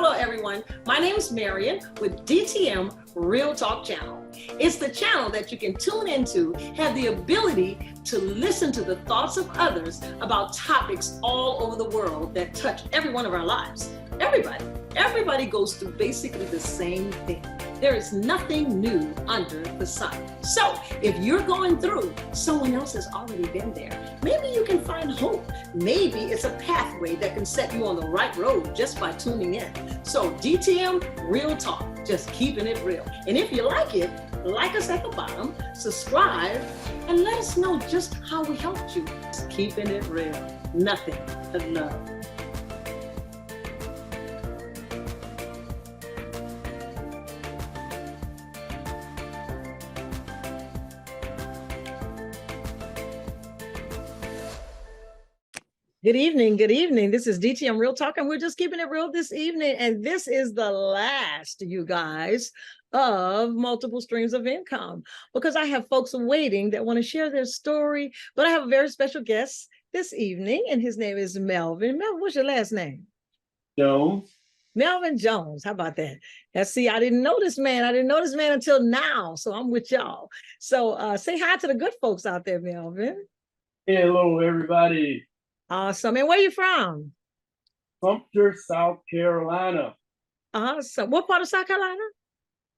Hello, everyone. My name is Marion with DTM Real Talk Channel. It's the channel that you can tune into, have the ability to listen to the thoughts of others about topics all over the world that touch every one of our lives. Everybody goes through basically the same thing. There is nothing new under the sun. So if you're going through, someone else has already been there. Maybe you can find hope. Maybe it's a pathway that can set you on the right road just by tuning in. So DTM Real Talk, just keeping it real. And if you like it, like us at the bottom, subscribe, and let us know just how we helped you. Just keeping it real. Nothing but love. Good evening. Good evening. This is DTM Real Talk, and we're just keeping it real this evening. And this is the last, you guys, of multiple streams of income, because I have folks waiting that want to share their story. But I have a very special guest this evening, and his name is Melvin. Melvin, what's your last name? Jones. Melvin Jones. How about that? See, I didn't know this man. I didn't know this man until now. So I'm with y'all. So say hi to the good folks out there, Melvin. Hello, everybody. Awesome. And where you from? Sumter, South Carolina. Awesome. What part of South Carolina?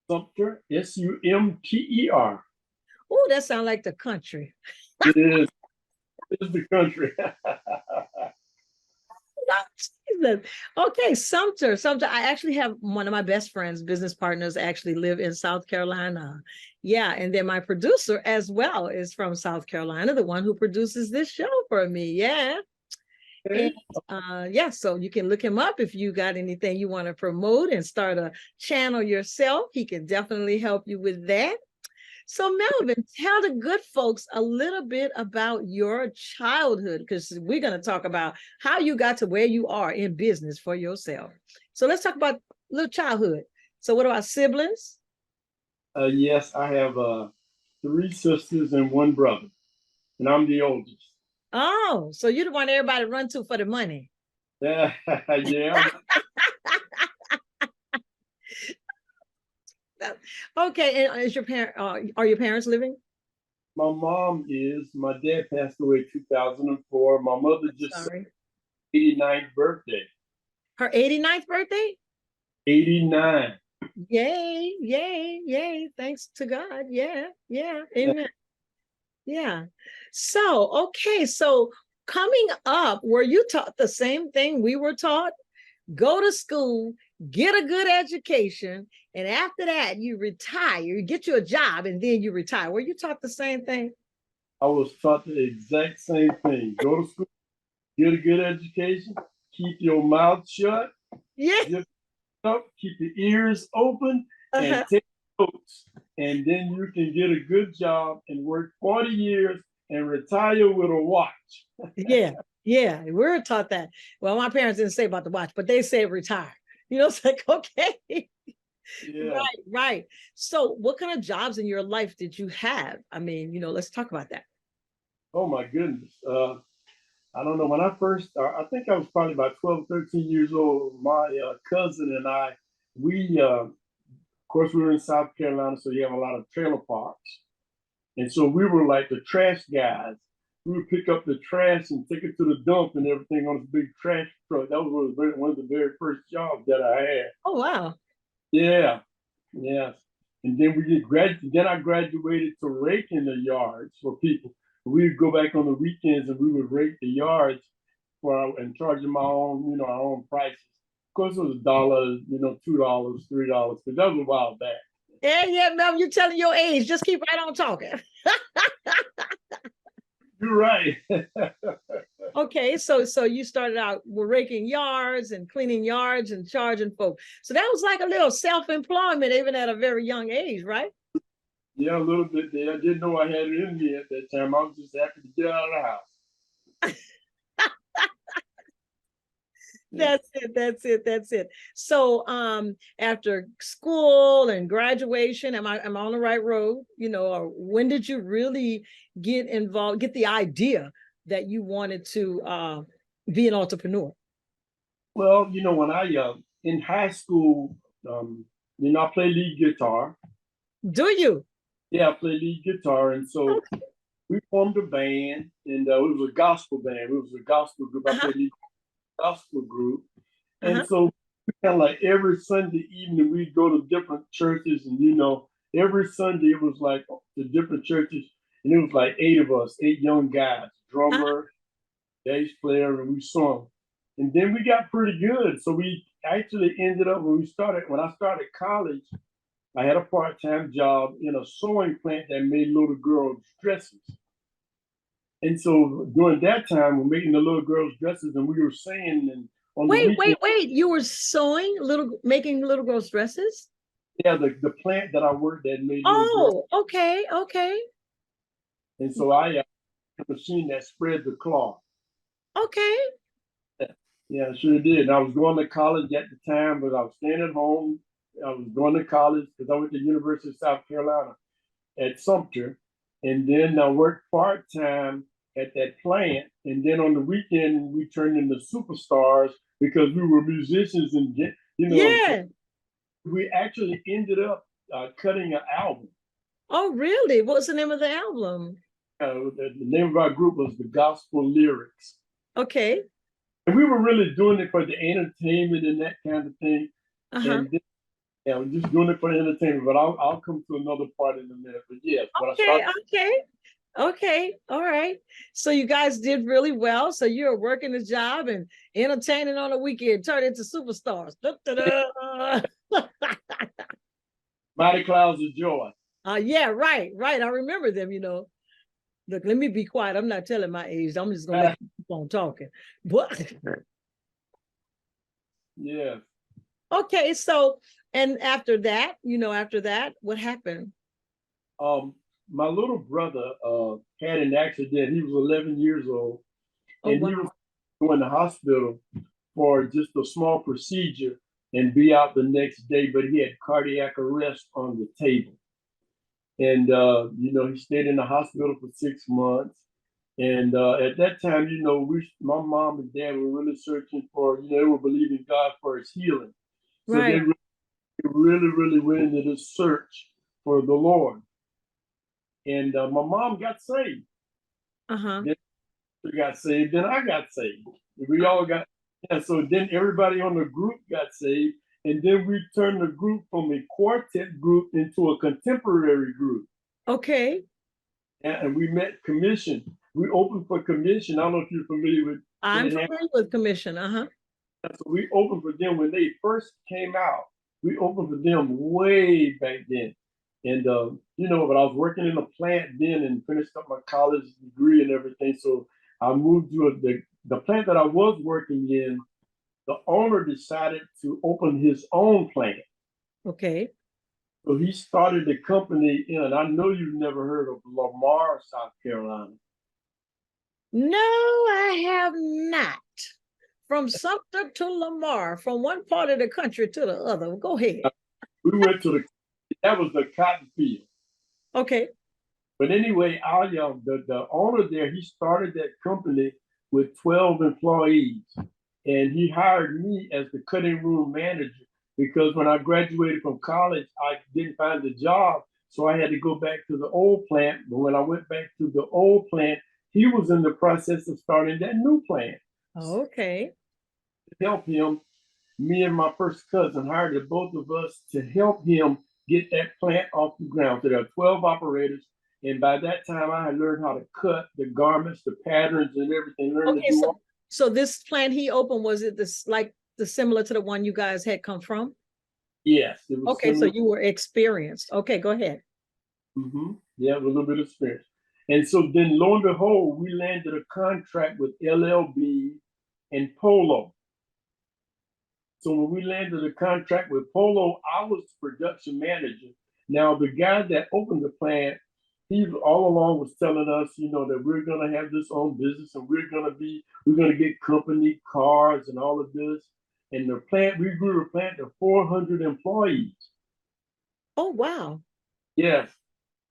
Sumter, S-U-M-T-E-R. Oh, that sounds like the country. It is. It is the country. Okay, Sumter. I actually have one of my best friends, business partners, actually live in South Carolina. Yeah, and then my producer as well is from South Carolina, the one who produces this show for me. Yeah. Okay. And, yeah, so you can look him up if you got anything you want to promote and start a channel yourself. He can definitely help you with that. So Melvin, tell the good folks a little bit about your childhood, because we're going to talk about how you got to where you are in business for yourself. So let's talk about little childhood. So what about siblings? Yes, I have 3 sisters and 1 brother, and I'm the oldest. Oh, so you're the one everybody run to for the money. Yeah. Okay, and is are your parents living? My mom is. My dad passed away in 2004. My mother just Sorry. 89th birthday. Her 89th birthday? 89. Yay, yay, yay. Thanks to God. Yeah, yeah. Amen. Yeah. So, okay. So coming up, were you taught the same thing we were taught? Go to school, get a good education, and after that, you retire. You get you a job, and then you retire. Were you taught the same thing? I was taught the exact same thing. Go to school, get a good education, keep your mouth shut. Yeah. Keep your ears open and take notes. And then you can get a good job and work 40 years and retire with a watch. Yeah, we were taught that. Well, my parents didn't say about the watch, but they said retire. You know, it's like, okay. Yeah. Right. So what kind of jobs in your life did you have? I mean, let's talk about that. Oh, my goodness. I don't know. When I first started, I think I was probably about 12, 13 years old. My cousin and I, of course, we were in South Carolina, so you have a lot of trailer parks. And so we were like the trash guys. We would pick up the trash and take it to the dump and everything on this big trash truck. That was one of the very first jobs that I had. Oh, wow. Yeah. Yes. And then then I graduated to raking the yards for people. We would go back on the weekends and we would rake the yards and charge them our own prices. Of course, it was $1, $2, $3, because that was a while back. Yeah, Mel, you're telling your age. Just keep right on talking. You're right. Okay, so you started out with raking yards and cleaning yards and charging folks. So that was like a little self-employment, even at a very young age, right? Yeah, a little bit there. I didn't know I had it in me at that time. I was just happy to get out of the house. That's it. So after school and graduation, am I on the right road? Or when did you really get involved, get the idea that you wanted to be an entrepreneur? Well, when I in high school, I play lead guitar. Do you? Yeah, I play lead guitar. And so Okay. we formed a band, and it was a gospel band. It was a gospel group. I Uh-huh. played lead gospel group. And Uh-huh. so kind of like every Sunday evening, we'd go to different churches. And, every Sunday it was like the different churches. And it was like 8 of us, 8 young guys, Uh-huh. drummer, bass player, and we sung. And then we got pretty good. So we actually ended up when I started college, I had a part-time job in a sewing plant that made little girls' dresses. And so during that time, we're making the little girls' dresses, and we were singing. And on the weekend, Wait. You were making little girls' dresses? yeah, the plant that I worked at made little girls. Oh, okay, okay, And so I had a machine that spread the cloth. okay. Yeah, I sure did. And I was going to college at the time, but I was staying at home. I was going to college because I went to the University of South Carolina at Sumter. And then I worked part-time at that plant. And then on the weekend, we turned into superstars because we were musicians. And, Yeah. we actually ended up cutting an album. Oh, really? What's the name of the album? The name of our group was The Gospel Lyrics. Okay. And we were really doing it for the entertainment and that kind of thing. Uh-huh. And then, yeah, we're just doing it for entertainment. But I'll come to another part in a minute. But yes, Okay. All right. So you guys did really well. So you're working a job and entertaining on the weekend, turn into superstars. Mighty Clouds of Joy. Yeah, right. I remember them, Look, let me be quiet. I'm not telling my age. I'm just gonna let you keep on talking. But yeah. Okay, so and after that, what happened? My little brother had an accident. He was 11 years old, and wow. he was going to the hospital for just a small procedure and be out the next day, but he had cardiac arrest on the table. And, he stayed in the hospital for 6 months. And at that time, my mom and dad were really searching for, they were believing God for his healing. So Right. they really went into this search for the Lord. And my mom got saved. Then she got saved, then I got saved. We all got, so then everybody on the group got saved. And then we turned the group from a quartet group into a contemporary group. Okay. And we met Commission. We opened for Commission. I don't know if you're familiar with. I'm familiar with Commission. So we opened for them when they first came out. We opened for them way back then. And, but I was working in a plant then and finished up my college degree and everything. So I moved to the plant that I was working in. The owner decided to open his own plant. Okay. So he started the company in, I know you've never heard of Lamar, South Carolina. No, I have not. From Sumter to Lamar, from one part of the country to the other. Go ahead. We went to that was the cotton field. Okay. But anyway, the owner there, he started that company with 12 employees. And he hired me as the cutting room manager because when I graduated from college, I didn't find a job. So I had to go back to the old plant. But when I went back to the old plant, he was in the process of starting that new plant. Okay. To help him, me and my first cousin hired the both of us to help him get that plant off the ground. So there are 12 operators. And by that time, I had learned how to cut the garments, the patterns, and everything. Okay, so this plant he opened, was it similar to the one you guys had come from? Yes. It was okay, similar. So you were experienced. Okay, go ahead. Yeah, a little bit of experience. And so then lo and behold, we landed a contract with LLB and Polo. So when we landed a contract with Polo, I was the production manager. Now, the guy that opened the plant, he all along was telling us, that we're going to have this own business and we're going to get company cars and all of this. And we grew the plant to 400 employees. Oh, wow. Yes.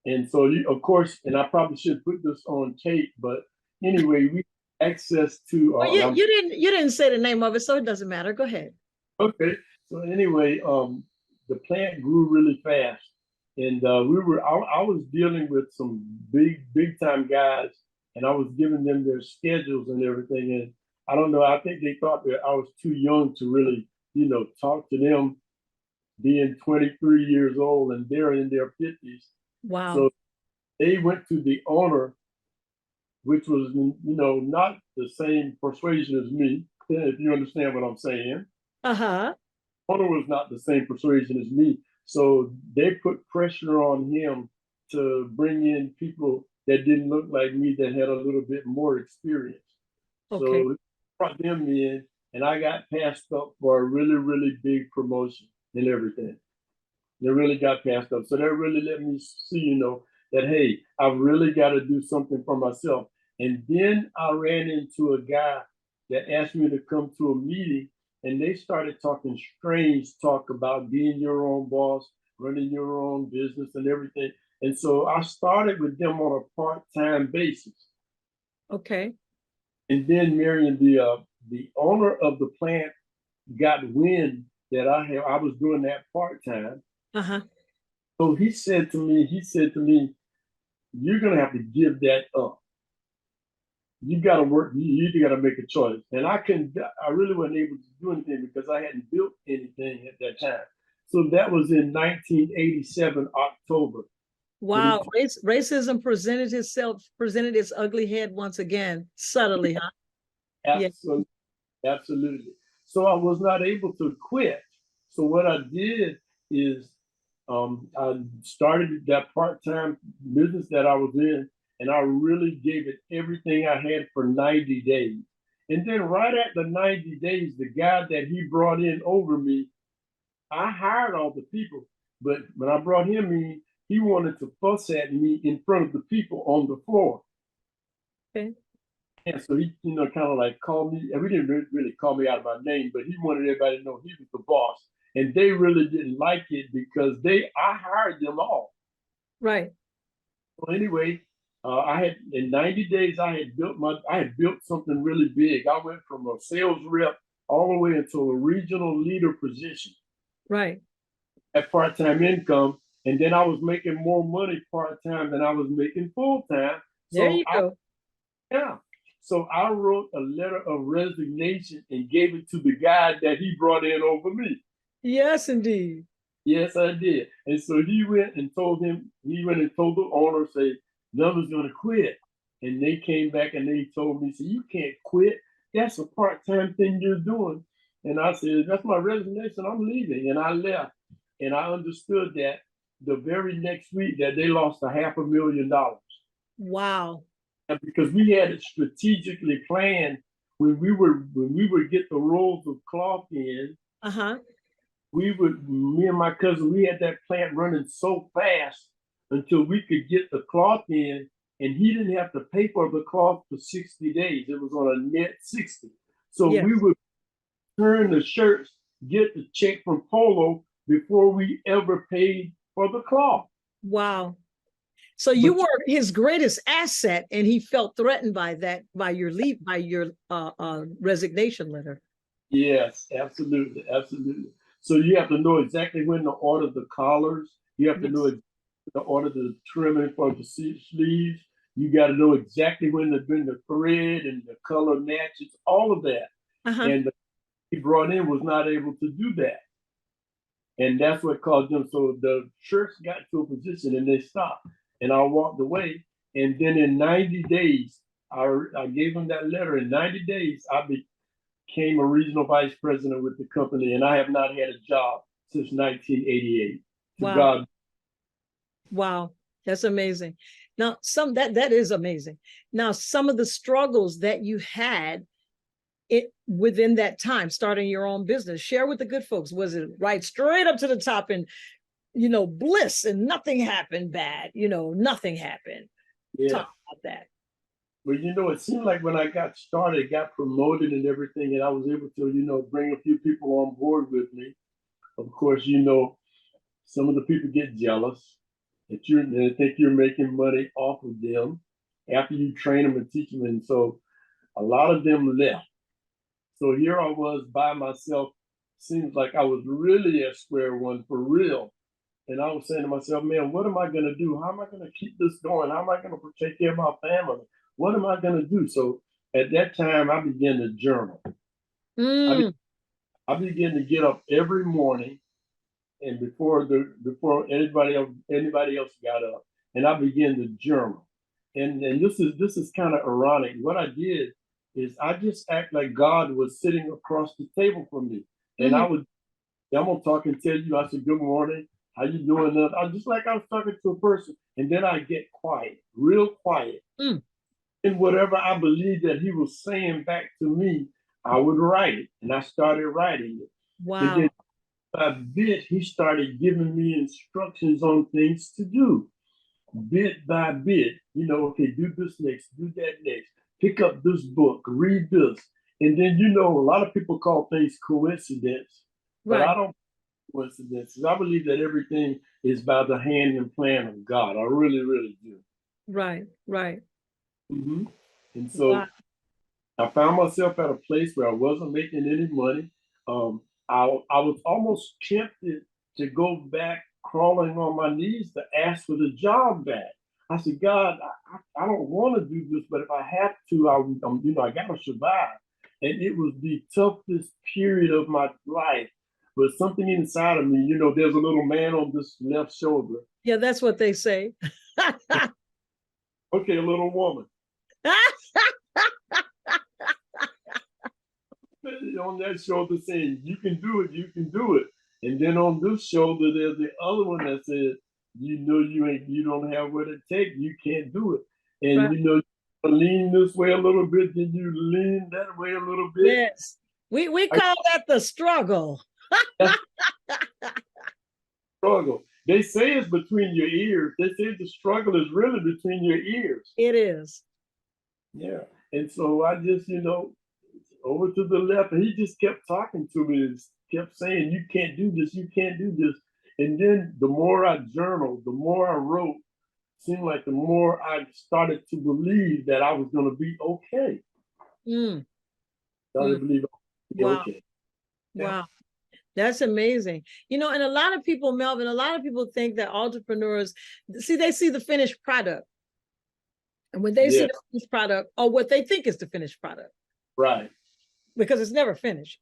And so, of course, and I probably should put this on tape, but anyway, we access to. You didn't say the name of it, so it doesn't matter. Go ahead. Okay. So anyway, the plant grew really fast, and I was dealing with some big time guys, and I was giving them their schedules and everything. And I don't know, I think they thought that I was too young to really, talk to them, being 23 years old and they're in their 50s. Wow. So they went to the owner, which was, not the same persuasion as me, if you understand what I'm saying. Uh-huh. Owner was not the same persuasion as me. So they put pressure on him to bring in people that didn't look like me, that had a little bit more experience. Okay. So he brought them in, and I got passed up for a really, really big promotion and everything. They really got passed up. So that really let me see, that, hey, I've really got to do something for myself. And then I ran into a guy that asked me to come to a meeting, and they started talking strange talk about being your own boss, running your own business and everything. And so I started with them on a part-time basis. Okay. And then Marion, the owner of the plant got wind that I was doing that part-time. Uh-huh. So he said to me, you're gonna have to give that up. You gotta work, you either gotta make a choice. And I really wasn't able to do anything because I hadn't built anything at that time. So that was in 1987, October. Wow. Racism presented its ugly head once again, subtly, huh? Yeah. Absolutely, absolutely. So I was not able to quit. So what I did is I started that part-time business that I was in, and I really gave it everything I had for 90 days. And then right at the 90 days, the guy that he brought in over me, I hired all the people, but when I brought him in, he wanted to fuss at me in front of the people on the floor. Okay. And so he, kind of like called me, and he didn't really call me out of my name, but he wanted everybody to know he was the boss. And they really didn't like it because I hired them all. Right. So anyway, I had in 90 days I had built something really big. I went from a sales rep all the way into a regional leader position Right. at part-time income. And then I was making more money part-time than I was making full-time. There So you go. yeah. So I wrote a letter of resignation and gave it to the guy that he brought in over me. Yes, indeed. Yes, I did. And so he went and told the owner, say, Melvin's gonna quit. And they came back and they told me, so you can't quit. That's a part-time thing you're doing. And I said, that's my resignation, I'm leaving. And I left. And I understood that the very next week that they lost $500,000. Wow. Because we had it strategically planned when we would get the rolls of cloth in. Uh-huh. Me and my cousin, we had that plant running so fast until we could get the cloth in, and he didn't have to pay for the cloth for 60 days. It was on a net 60. So Yes. we would turn the shirts, get the check from Polo before we ever paid for the cloth. Wow. So you were his greatest asset, and he felt threatened by that, by your resignation letter. Yes, absolutely, absolutely. So you have to know exactly when to order the collars. You have to know to order the trimming for the sleeves. You got to know exactly when to bring the thread and the color matches, all of that. Uh-huh. And he brought in was not able to do that. And that's what caused them. So the shirts got to a position and they stopped. And I walked away. And then in 90 days, I gave him that letter. In 90 days, I became a regional vice president with the company. And I have not had a job since 1988. Wow. God. Wow. That's amazing. Now, that is amazing. Now, some of the struggles that you had within that time, starting your own business, share with the good folks. Was it right straight up to the top and bliss and nothing happened bad? Nothing happened. Yeah. Talk about that. Well, it seemed like when I got started, got promoted and everything, and I was able to, bring a few people on board with me. Of course, some of the people get jealous that they think you're making money off of them after you train them and teach them. And so a lot of them left. So here I was by myself seems like I was really at square one for real. And I was saying to myself, man, what am I going to do? How am I going to keep this going? How am I going to take care of my family? What am I going to do? So at that time, I began to journal. I, be, Mm. I began to get up every morning, and before anybody else got up, and I began to journal. And this is kind of ironic. What I did is I just act like God was sitting across the table from me, and Mm. I'm gonna talk and tell you. I said, "Good morning. How you doing?" I just like I was talking to a person, and then I get quiet, real quiet, Mm. and whatever I believed that He was saying back to me, I would write it, and I started writing it. And then Wow. by bit, He started giving me instructions on things to do, bit by bit. Okay, do this next, do that next, pick up this book, read this, and then a lot of people call things coincidence, but Right. I don't coincidences. I believe that everything is by the hand and plan of God. I really, really do. Right. Right. hmm And Wow. so I found myself at a place where I wasn't making any money. I was almost tempted to go back crawling on my knees to ask for the job back. I said, God, I don't want to do this, but if I have to, I got to survive. And it was the toughest period of my life. But something inside of me, there's a little man on this left shoulder. Yeah, that's what they say. Okay, a little woman. On that shoulder saying, you can do it, you can do it. And then on this shoulder, there's the other one that says, you don't have what it takes, you can't do it. And Right. you lean this way a little bit, then you lean that way a little bit. Yes. We call that the struggle. Struggle. They say it's between your ears. They say the struggle is really between your ears. It is. Yeah. And so I just, over to the left, and he just kept talking to me and kept saying, you can't do this, you can't do this. And then the more I journaled, the more I wrote, seemed like the more I started to believe that I was going to be okay. Mm. Started Mm. to believe I would be Wow. okay. Wow. That's amazing. And a lot of people, Melvin, a lot of people think that entrepreneurs, they see the finished product. And when they see Yeah. the finished product, or what they think is the finished product, Right. because it's never finished.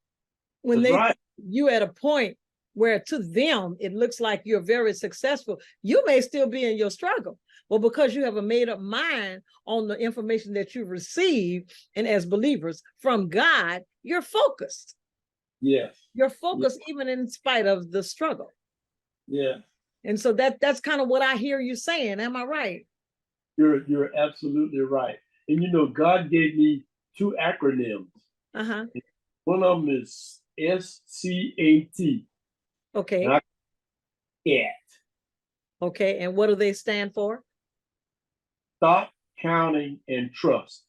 When That's they right. you at a point where to them it looks like you're very successful, you may still be in your struggle. Well, because you have a made up mind on the information that you receive, and as believers from God, you're focused. Yes. You're focused even in spite of the struggle. Yeah. And so that's kind of what I hear you saying. Am I right? You're absolutely right. And God gave me two acronyms. Uh-huh. One of them is SCAT. Okay. And I CAT. Okay. And what do they stand for? Stop, counting, and trust.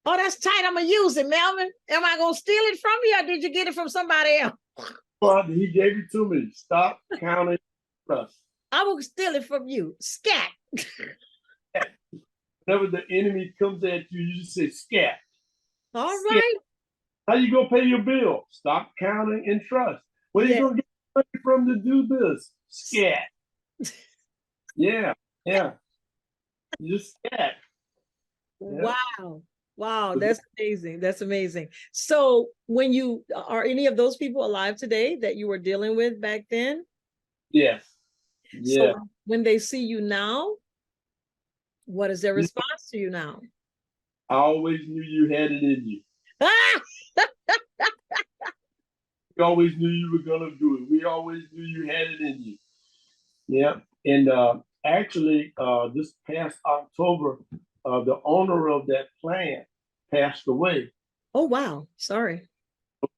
Oh, that's tight. I'm gonna use it, Melvin. Am I gonna steal it from you, or did you get it from somebody else? Well, he gave it to me. Stop, counting, trust. I will steal it from you. Scat. Whenever the enemy comes at you, you just say scat. All Scat. right. How you gonna pay your bill? Stop, counting, and trust. Where you gonna get money from to do this? Scat. Yeah, yeah. You just scat. Yeah. Wow. Wow, that's amazing. That's amazing. So when are any of those people alive today that you were dealing with back then? Yes. So Yeah. when they see you now, what is their response to you now? I always knew you had it in you. Ah! We always knew you were gonna do it. We always knew you had it in you. Yeah. And actually, this past October, the owner of that plant passed away. Oh, wow. Sorry.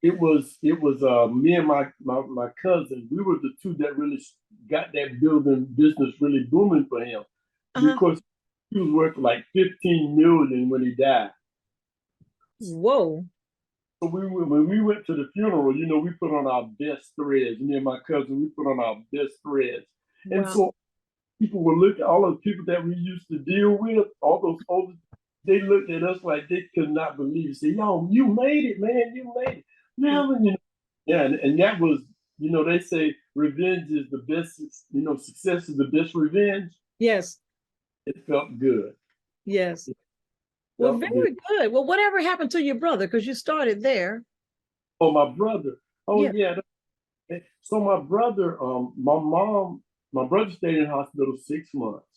It was me and my cousin. We were the two that really got that building business really booming for him. Uh-huh. Because he was worth like 15 million when he died. Whoa. So when we went to the funeral, we put on our best threads. Me and my cousin, we put on our best threads. Wow. And so people were looking, all those people that we used to deal with, all those older, they looked at us like they could not believe it. Say, yo, you made it, man, you made it. Melvin, Yeah, and that was, they say revenge is the best, success is the best revenge. Yes, It felt good. yes. It Well, felt good. very good. Well, whatever happened to your brother? Because you started there. Oh, my brother. Oh, Yeah. yeah. So my brother, my brother stayed in hospital 6 months,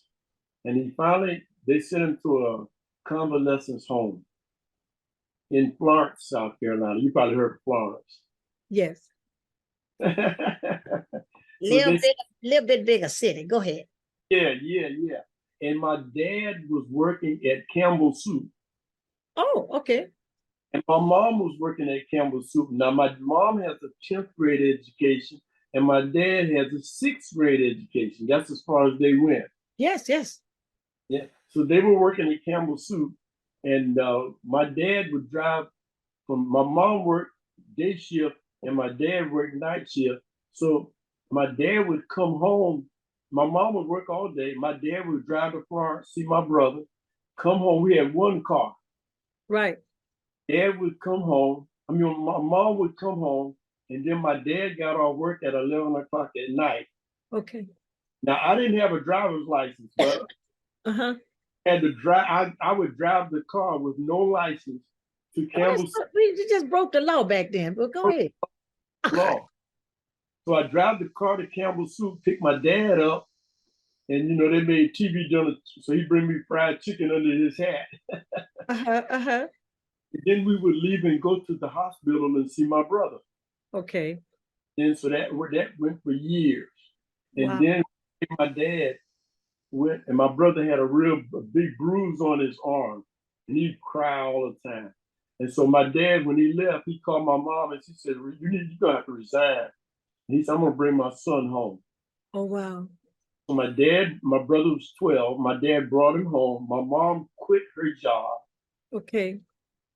and they sent him to a convalescence home in Florence, South Carolina. You probably heard of Florence. Yes. So Little they, bit, little bit bigger city. Go ahead. yeah. And my dad was working at Campbell Soup, Oh, okay. and my mom was working at Campbell Soup. Now my mom has a 10th grade education, and my dad has a 6th grade education. That's as far as they went. Yes, yes. Yeah. So they were working at Campbell Soup, and my dad would drive from. My mom worked day shift, and my dad worked night shift. So my dad would come home. My mom would work all day. My dad would drive to Florence, see my brother, come home. We had one car. Right. Dad would come home. I mean, my mom would come home, and then my dad got off work at 11 o'clock at night. Okay. Now I didn't have a driver's license, but Uh-huh. had to drive. I would drive the car with no license to Oh, Campbell you just broke the law back then, but go ahead. Law. So I drive the car to Campbell Soup, pick my dad up, and they made TV dinner, so he bring me fried chicken under his hat. Uh-huh. Uh-huh. And then we would leave and go to the hospital and see my brother. Okay. And so that went for years. And Wow. then my dad went, and my brother had a big bruise on his arm, and he'd cry all the time. And so my dad, when he left, he called my mom and she said, you're gonna have to resign. And he said, I'm gonna bring my son home. Oh, wow. So my brother was 12. My dad brought him home. My mom quit her job. Okay.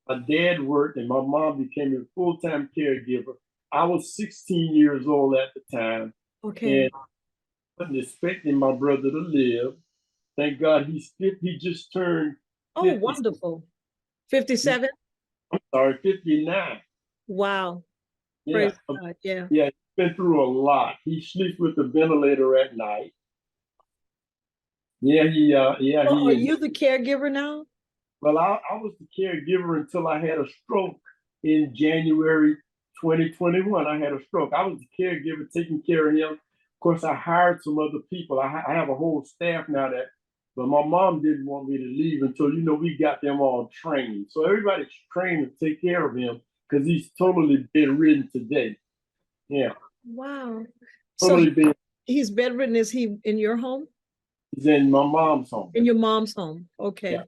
My dad worked, and my mom became a full-time caregiver. I was 16 years old at the time, Okay. and I wasn't expecting my brother to live. Thank God he just turned Oh, 50. wonderful. 57? I'm sorry, 59. Wow. Yeah, Praise God. Yeah. yeah, he's been through a lot. He sleeps with the ventilator at night. So He are is. you the caregiver now? Well, I was the caregiver until I had a stroke in January 2021. I had a stroke. I was the caregiver taking care of him. Of course, I hired some other people. I have a whole staff now but my mom didn't want me to leave until, we got them all trained. So everybody's trained to take care of him because he's totally bedridden today. Yeah, Wow. So totally bed. he's bedridden. Is he in your home? He's in my mom's home. In your mom's home. Okay. Yeah.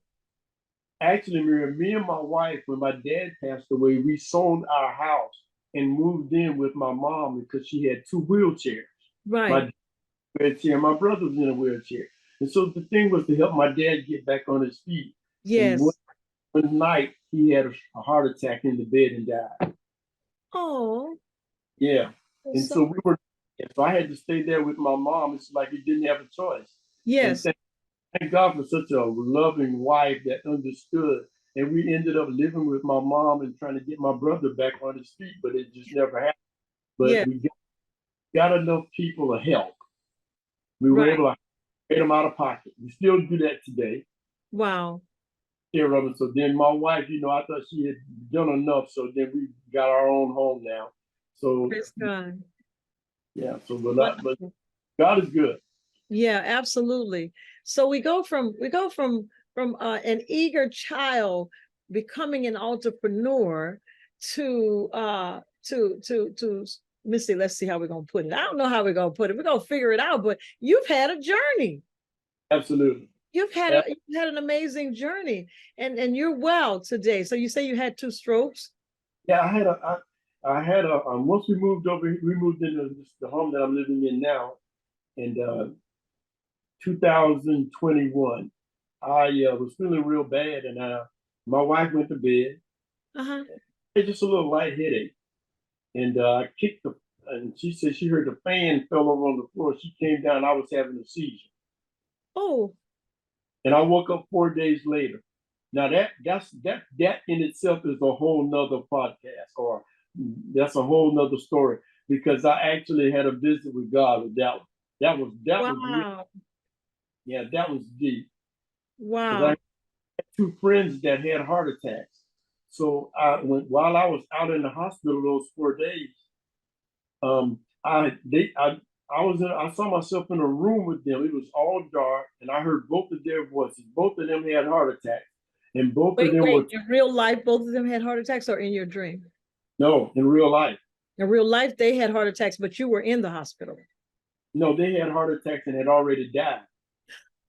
Actually, Miriam, me and my wife, when my dad passed away, we sold our house and moved in with my mom because she had two wheelchairs. Right. My wheelchair, my brother was in a wheelchair. And so the thing was to help my dad get back on his feet. And Yes. one night he had a heart attack in the bed and died. Oh. Yeah. And So so I had to stay there with my mom. It's like he didn't have a choice. And yes. thank God for such a loving wife that understood. And we ended up living with my mom and trying to get my brother back on his feet, but it just never happened. But Yeah. we got enough people to help. We were Right. able to pay them out of pocket. We still do that today. Wow. Care of it. So then my wife, I thought she had done enough. So then we got our own home now. So Praise God. yeah. So but Wonderful. God is good. Yeah, absolutely. So we go from an eager child becoming an entrepreneur to Missy, let's see how we're gonna put it. I don't know how we're gonna put it. We're gonna figure it out, but you've had a journey. Absolutely. You've had an amazing journey, and you're well today. So you say you had two strokes? Yeah, I had a once we moved into the home that I'm living in now in 2021. I was feeling real bad, and my wife went to bed. Uh-huh. It's just a little light headache, and I kicked and she said she heard the fan fell over on the floor. She came down. I was having a seizure, Oh, and I woke up 4 days later. Now that in itself is a whole nother podcast or that's a whole nother story, because I actually had a visit with God with that one. That was real, Wow. yeah, that was deep. Because I Wow. had two friends that had heart attacks. So while I was out in the hospital those 4 days, I saw myself in a room with them. It was all dark, and I heard both of their voices. Both of them had heart attacks, and both of Wait, them wait. were In real life, both of them had heart attacks, or in your dream? no, in real life. In real life, they had heart attacks, but you were in the hospital. No, they had heart attacks and had already died.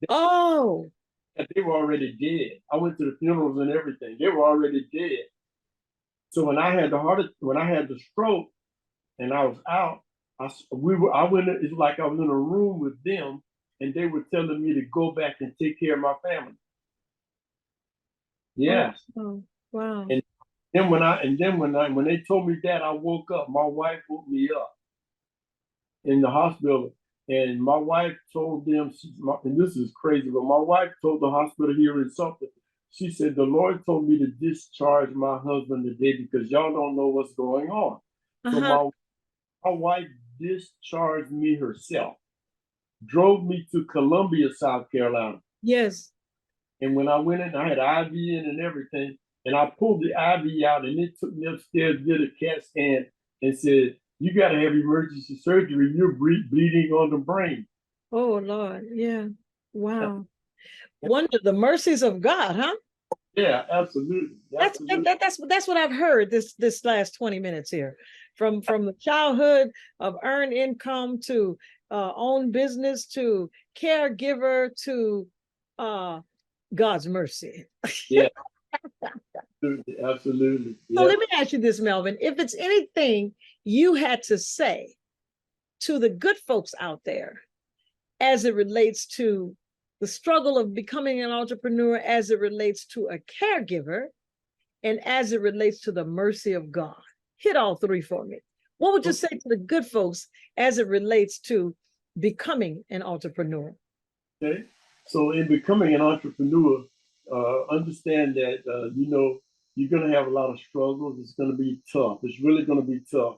Oh, They were already dead. I went to the funerals and everything. They were already dead. So when I had the stroke and I was out, I went. It's like I was in a room with them, and they were telling me to go back and take care of my family. oh, Yes. oh, wow. And when they told me that, I woke up. My wife woke me up in the hospital, and my wife told them, and this is crazy, but my wife told the hospital here in something. She said, the Lord told me to discharge my husband today because y'all don't know what's going on. So Uh-huh. my wife discharged me herself, drove me to Columbia, South Carolina. Yes. And when I went in, I had IV in and everything. And I pulled the IV out, and it took me upstairs, did a CAT scan, and said, you got to have emergency surgery. You're bleeding on the brain. Oh, Lord. Yeah. Yeah, Wow. Wonder the mercies of God, huh? yeah, absolutely. That's Absolutely. that's what I've heard this last 20 minutes here. From the childhood of earned income to own business to caregiver to God's mercy. Yeah, absolutely. Absolutely. So Yeah. let me ask you this, Melvin. If it's anything you had to say to the good folks out there as it relates to the struggle of becoming an entrepreneur, as it relates to a caregiver, and as it relates to the mercy of God, hit all three for me. What would you say to the good folks as it relates to becoming an entrepreneur? Okay. So in becoming an entrepreneur, understand that you're going to have a lot of struggles. It's going to be tough. It's really going to be tough.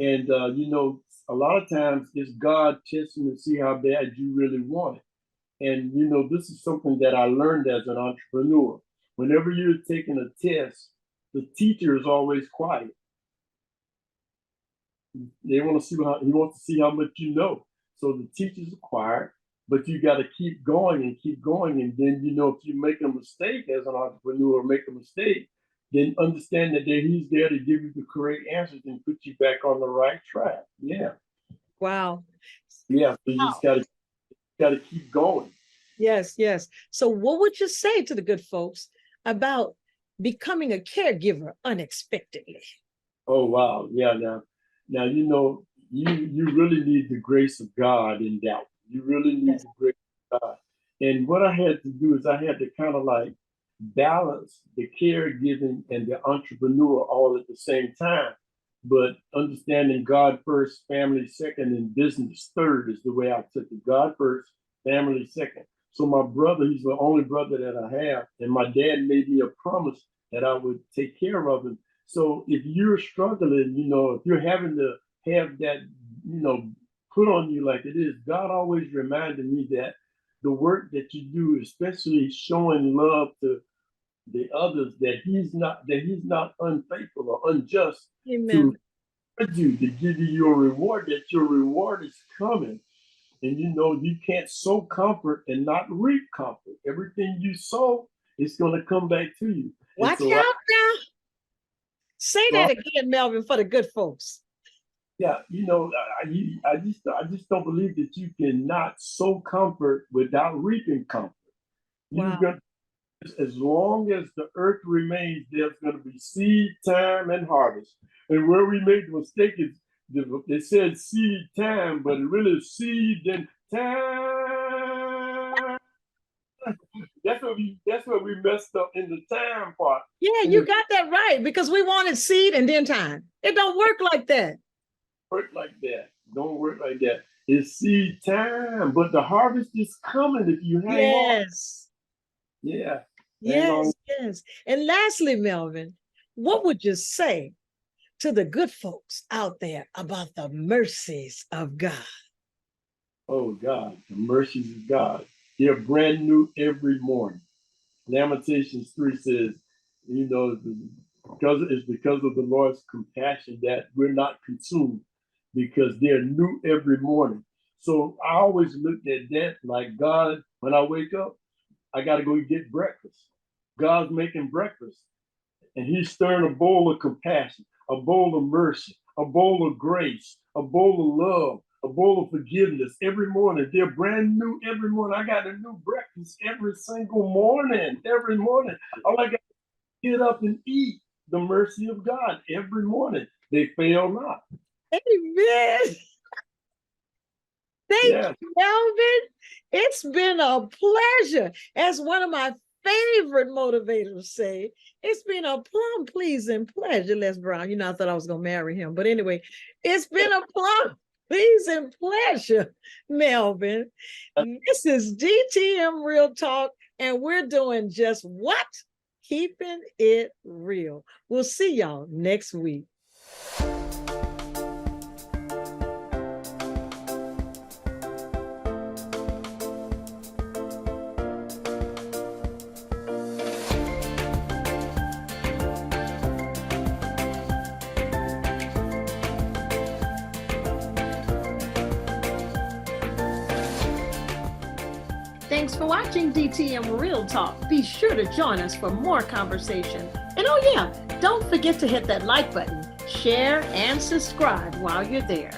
And a lot of times it's God testing to see how bad you really want it. And this is something that I learned as an entrepreneur. Whenever you're taking a test, the teacher is always quiet. They want to see how he wants to see how much you know. So the teacher's quiet, but you got to keep going and keep going. And then if you make a mistake as an entrepreneur, make a mistake, then understand that he's there to give you the correct answers and put you back on the right track. Yeah, Wow. yeah. So you just got to keep going. Yes, yes. So what would you say to the good folks about becoming a caregiver unexpectedly? Oh wow, yeah. Now you really need the grace of God in that. You really need Yes. the grace of God. And what I had to do is I had to kind of like balance the caregiving and the entrepreneur all at the same time. But understanding God first, family second, and business third is the way I took it. God first, family second. So my brother, he's the only brother that I have, and my dad made me a promise that I would take care of him. So if you're struggling, if you're having to have that, put on you like it is, God always reminded me that the work that you do, especially showing love to the others, that he's not unfaithful or unjust to Amen. you to give you your reward, that your reward is coming. And you can't sow comfort and not reap comfort. Everything you sow is going to come back to you. And Watch so out now. Say so that again, Melvin, for the good folks. yeah, I just don't believe that you cannot sow comfort without reaping comfort. You Wow. got As long as the earth remains, there's going to be seed time and harvest. And where we made the mistake is they said seed time, but it really is seed and time. That's what we messed up in the time part. Yeah, And you it got that right because we wanted seed and then time. It don't work like that. work like that. Don't work like that. It's seed time, but the harvest is coming if you hang on. Yes. Yeah, hang on. Yes, yes. And lastly, Melvin, what would you say to the good folks out there about the mercies of God? Oh God, the mercies of God. They're brand new every morning. Lamentations 3 says, because of the Lord's compassion that we're not consumed, because they're new every morning. So I always looked at that like, God, when I wake up, I got to go get breakfast. God's making breakfast, and he's stirring a bowl of compassion, a bowl of mercy, a bowl of grace, a bowl of love, a bowl of forgiveness every morning. They're brand new every morning. I got a new breakfast every single morning. Every morning. All I got to get up and eat the mercy of God every morning. They fail not. Amen. Thank you, Melvin. It's been a pleasure. As one of my favorite motivators say, it's been a plum pleasing pleasure, Les Brown. I thought I was going to marry him. But anyway, it's been a plum pleasing pleasure, Melvin. This is DTM Real Talk, and we're doing just what? Keeping it real. We'll see y'all next week. Thanks for watching DTM Real Talk. Be sure to join us for more conversation. And oh yeah, don't forget to hit that like button, share, and subscribe while you're there.